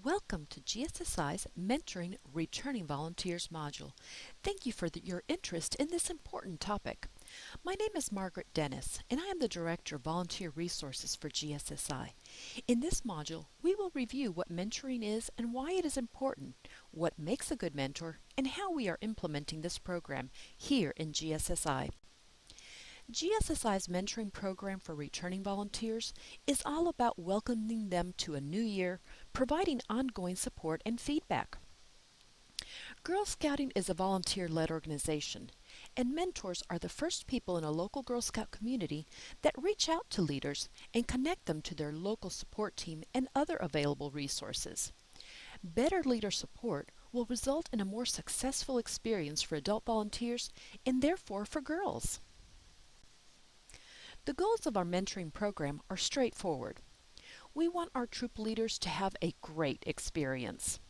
Welcome to GSSI's Mentoring Returning Volunteers module. Thank you for your interest in this important topic. My name is Margaret Dennis, and I am the Director of Volunteer Resources for GSSI. In this module, we will review what mentoring is and why it is important, what makes a good mentor, and how we are implementing this program here in GSSI. GSSI's mentoring program for returning volunteers is all about welcoming them to a new year, providing ongoing support and feedback. Girl Scouting is a volunteer-led organization, and mentors are the first people in a local Girl Scout community that reach out to leaders and connect them to their local support team and other available resources. Better leader support will result in a more successful experience for adult volunteers and therefore for girls. The goals of our mentoring program are straightforward. We want our troop leaders to have a great experience.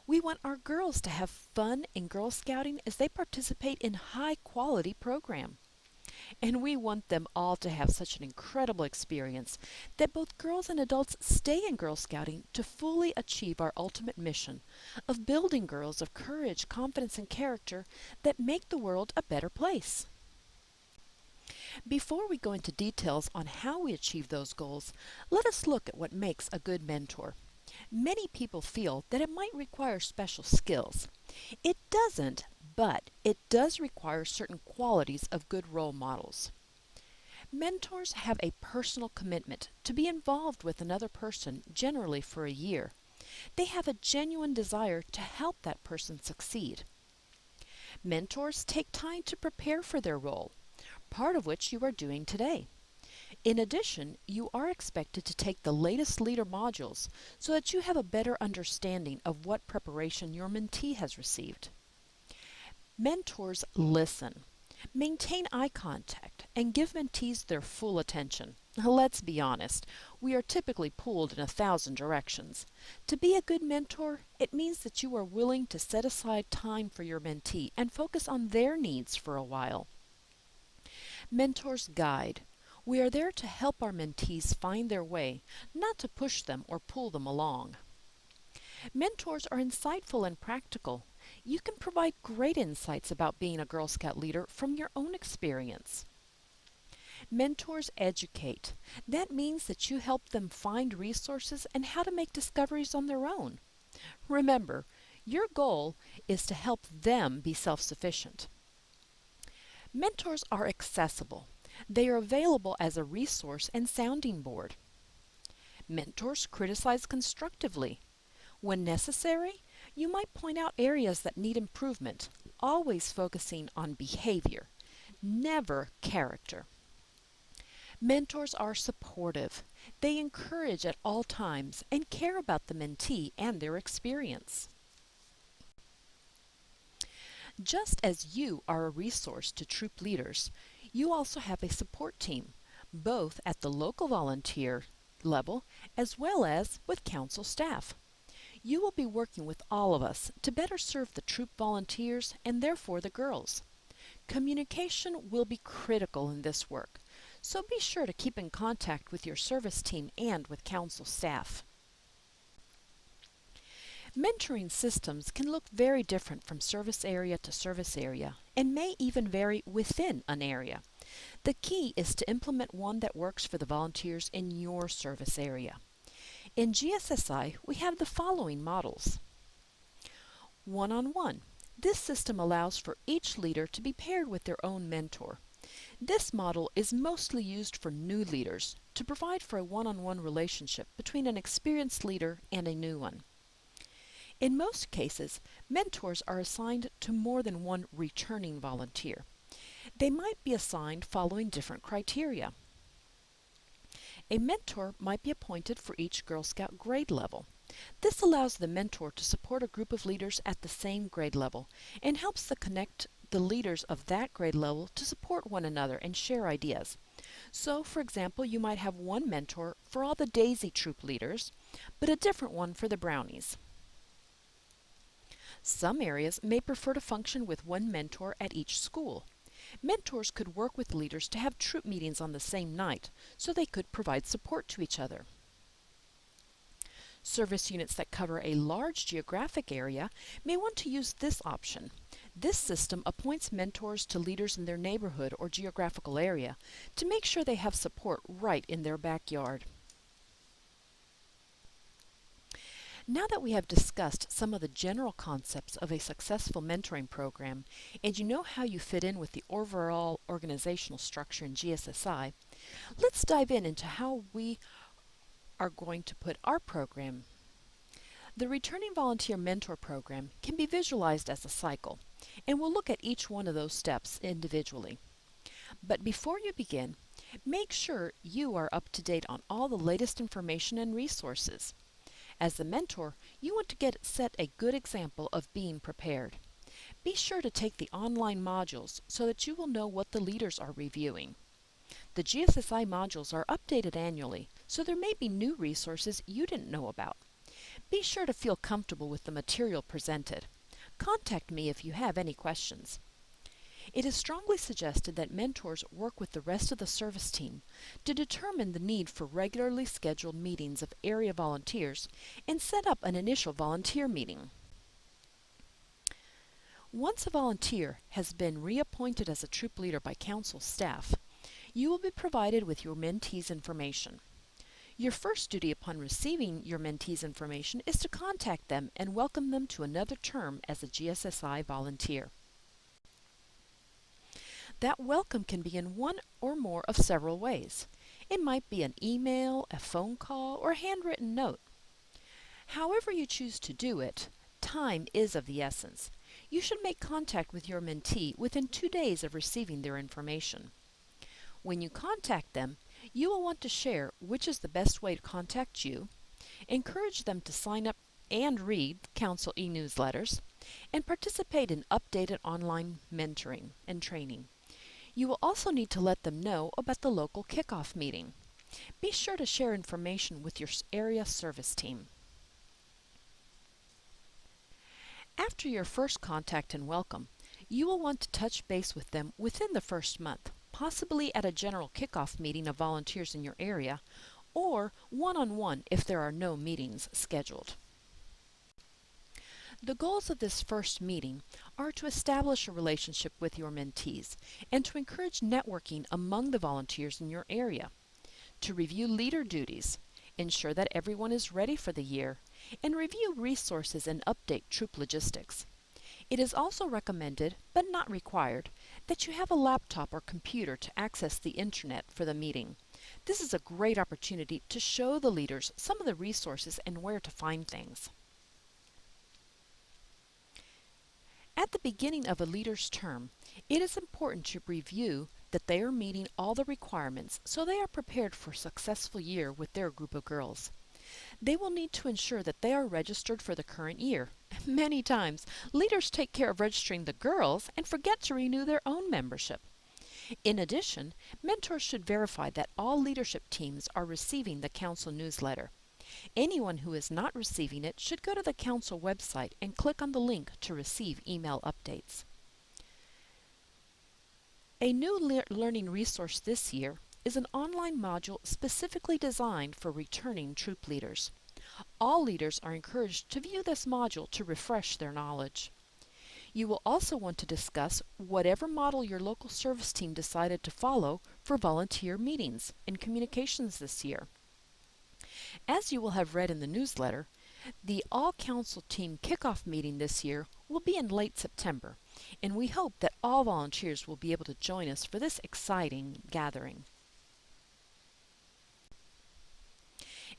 We want our girls to have fun in Girl Scouting as they participate in high-quality program. And we want them all to have such an incredible experience that both girls and adults stay in Girl Scouting to fully achieve our ultimate mission of building girls of courage, confidence, and character that make the world a better place. Before we go into details on how we achieve those goals, let us look at what makes a good mentor. Many people feel that it might require special skills. It doesn't, but it does require certain qualities of good role models. Mentors have a personal commitment to be involved with another person, generally for a year. They have a genuine desire to help that person succeed. Mentors take time to prepare for their role, part of which you are doing today. In addition, you are expected to take the latest leader modules so that you have a better understanding of what preparation your mentee has received. Mentors listen, maintain eye contact, and give mentees their full attention. Let's be honest, we are typically pulled in 1,000 directions. To be a good mentor, it means that you are willing to set aside time for your mentee and focus on their needs for a while. Mentors guide. We are there to help our mentees find their way, not to push them or pull them along. Mentors are insightful and practical. You can provide great insights about being a Girl Scout leader from your own experience. Mentors educate. That means that you help them find resources and how to make discoveries on their own. Remember, your goal is to help them be self-sufficient. Mentors are accessible. They are available as a resource and sounding board. Mentors criticize constructively. When necessary, you might point out areas that need improvement, always focusing on behavior, never character. Mentors are supportive. They encourage at all times and care about the mentee and their experience. Just as you are a resource to troop leaders, you also have a support team, both at the local volunteer level as well as with council staff. You will be working with all of us to better serve the troop volunteers and therefore the girls. Communication will be critical in this work, so be sure to keep in contact with your service team and with council staff. Mentoring systems can look very different from service area to service area and may even vary within an area. The key is to implement one that works for the volunteers in your service area. In GSSI, we have the following models. One-on-one. This system allows for each leader to be paired with their own mentor. This model is mostly used for new leaders to provide for a one-on-one relationship between an experienced leader and a new one. In most cases, mentors are assigned to more than one returning volunteer. They might be assigned following different criteria. A mentor might be appointed for each Girl Scout grade level. This allows the mentor to support a group of leaders at the same grade level and helps to connect the leaders of that grade level to support one another and share ideas. So, for example, you might have one mentor for all the Daisy Troop leaders, but a different one for the Brownies. Some areas may prefer to function with one mentor at each school. Mentors could work with leaders to have troop meetings on the same night, so they could provide support to each other. Service units that cover a large geographic area may want to use this option. This system appoints mentors to leaders in their neighborhood or geographical area to make sure they have support right in their backyard. Now that we have discussed some of the general concepts of a successful mentoring program, and you know how you fit in with the overall organizational structure in GSSI, let's dive into how we are going to put our program. The Returning Volunteer Mentor Program can be visualized as a cycle, and we'll look at each one of those steps individually. But before you begin, make sure you are up to date on all the latest information and resources. As the mentor, you want to set a good example of being prepared. Be sure to take the online modules so that you will know what the leaders are reviewing. The GSSI modules are updated annually, so there may be new resources you didn't know about. Be sure to feel comfortable with the material presented. Contact me if you have any questions. It is strongly suggested that mentors work with the rest of the service team to determine the need for regularly scheduled meetings of area volunteers and set up an initial volunteer meeting. Once a volunteer has been reappointed as a troop leader by council staff, you will be provided with your mentee's information. Your first duty upon receiving your mentee's information is to contact them and welcome them to another term as a GSSI volunteer. That welcome can be in one or more of several ways. It might be an email, a phone call, or a handwritten note. However you choose to do it, time is of the essence. You should make contact with your mentee within 2 days of receiving their information. When you contact them, you will want to share which is the best way to contact you, encourage them to sign up and read Council e-newsletters, and participate in updated online mentoring and training. You will also need to let them know about the local kickoff meeting. Be sure to share information with your area service team. After your first contact and welcome, you will want to touch base with them within the first month, possibly at a general kickoff meeting of volunteers in your area, or one-on-one if there are no meetings scheduled. The goals of this first meeting are to establish a relationship with your mentees and to encourage networking among the volunteers in your area, to review leader duties, ensure that everyone is ready for the year, and review resources and update troop logistics. It is also recommended, but not required, that you have a laptop or computer to access the internet for the meeting. This is a great opportunity to show the leaders some of the resources and where to find things. At the beginning of a leader's term, it is important to review that they are meeting all the requirements so they are prepared for a successful year with their group of girls. They will need to ensure that they are registered for the current year. Many times, leaders take care of registering the girls and forget to renew their own membership. In addition, mentors should verify that all leadership teams are receiving the council newsletter. Anyone who is not receiving it should go to the council website and click on the link to receive email updates. A new learning resource this year is an online module specifically designed for returning troop leaders. All leaders are encouraged to view this module to refresh their knowledge. You will also want to discuss whatever model your local service team decided to follow for volunteer meetings and communications this year. As you will have read in the newsletter, the all-council team kickoff meeting this year will be in late September, and we hope that all volunteers will be able to join us for this exciting gathering.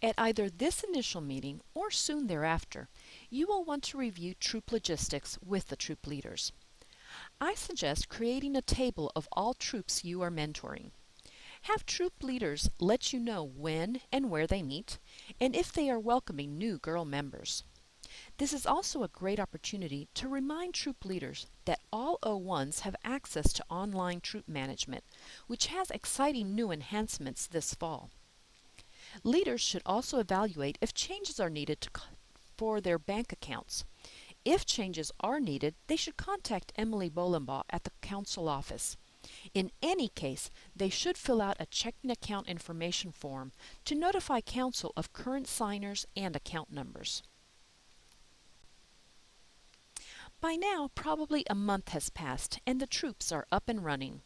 At either this initial meeting or soon thereafter, you will want to review troop logistics with the troop leaders. I suggest creating a table of all troops you are mentoring. Have troop leaders let you know when and where they meet, and if they are welcoming new girl members. This is also a great opportunity to remind troop leaders that all O1s have access to online troop management, which has exciting new enhancements this fall. Leaders should also evaluate if changes are needed for their bank accounts. If changes are needed, they should contact Emily Bolenbaugh at the council office. In any case, they should fill out a checking account information form to notify Council of current signers and account numbers. By now, probably a month has passed and the troops are up and running.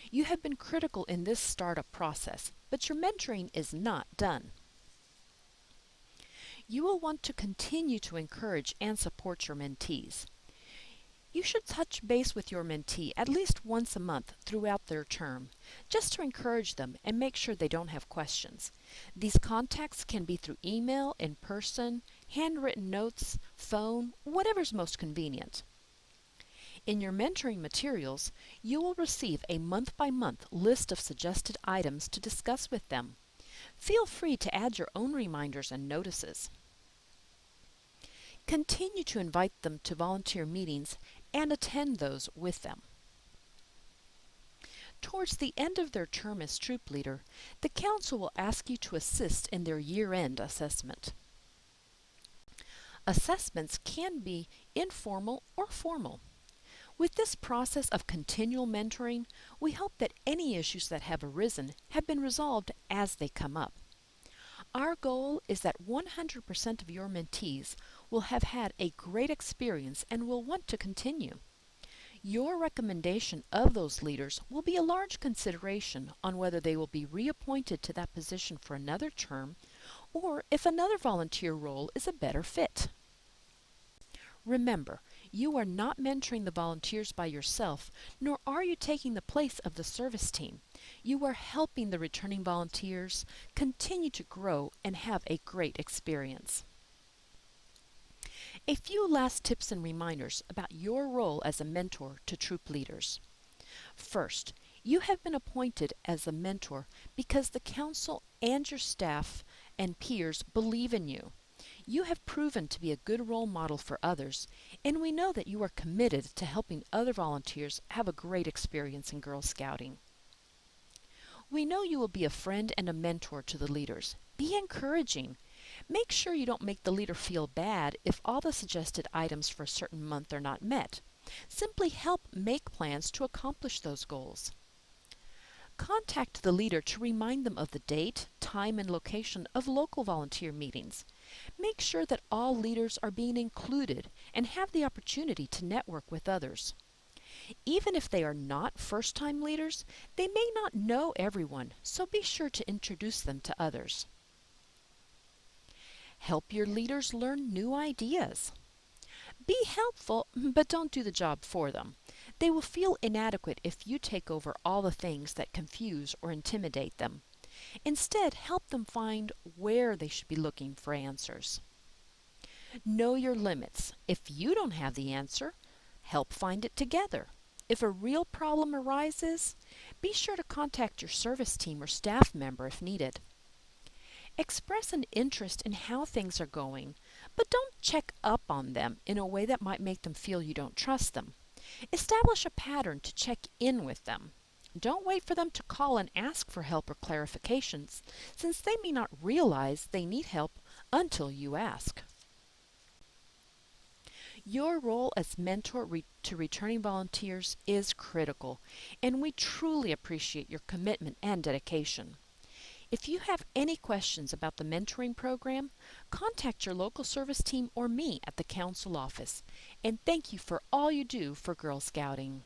You have been critical in this startup process, but your mentoring is not done. You will want to continue to encourage and support your mentees. You should touch base with your mentee at least once a month throughout their term, just to encourage them and make sure they don't have questions. These contacts can be through email, in person, handwritten notes, phone, whatever's most convenient. In your mentoring materials, you will receive a month-by-month list of suggested items to discuss with them. Feel free to add your own reminders and notices. Continue to invite them to volunteer meetings and attend those with them. Towards the end of their term as troop leader, the Council will ask you to assist in their year-end assessment. Assessments can be informal or formal. With this process of continual mentoring, we hope that any issues that have arisen have been resolved as they come up. Our goal is that 100% of your mentees will have had a great experience and will want to continue. Your recommendation of those leaders will be a large consideration on whether they will be reappointed to that position for another term or if another volunteer role is a better fit. Remember, you are not mentoring the volunteers by yourself, nor are you taking the place of the service team. You are helping the returning volunteers continue to grow and have a great experience. A few last tips and reminders about your role as a mentor to troop leaders. First, you have been appointed as a mentor because the Council and your staff and peers believe in you. You have proven to be a good role model for others, and we know that you are committed to helping other volunteers have a great experience in Girl Scouting. We know you will be a friend and a mentor to the leaders. Be encouraging. Make sure you don't make the leader feel bad if all the suggested items for a certain month are not met. Simply help make plans to accomplish those goals. Contact the leader to remind them of the date, time, and location of local volunteer meetings. Make sure that all leaders are being included and have the opportunity to network with others. Even if they are not first-time leaders, they may not know everyone, so be sure to introduce them to others. Help your leaders learn new ideas. Be helpful, but don't do the job for them. They will feel inadequate if you take over all the things that confuse or intimidate them. Instead, help them find where they should be looking for answers. Know your limits. If you don't have the answer, help find it together. If a real problem arises, be sure to contact your service team or staff member if needed. Express an interest in how things are going, but don't check up on them in a way that might make them feel you don't trust them. Establish a pattern to check in with them. Don't wait for them to call and ask for help or clarifications, since they may not realize they need help until you ask. Your role as mentor to returning volunteers is critical, and we truly appreciate your commitment and dedication. If you have any questions about the mentoring program, contact your local service team or me at the Council office. And thank you for all you do for Girl Scouting.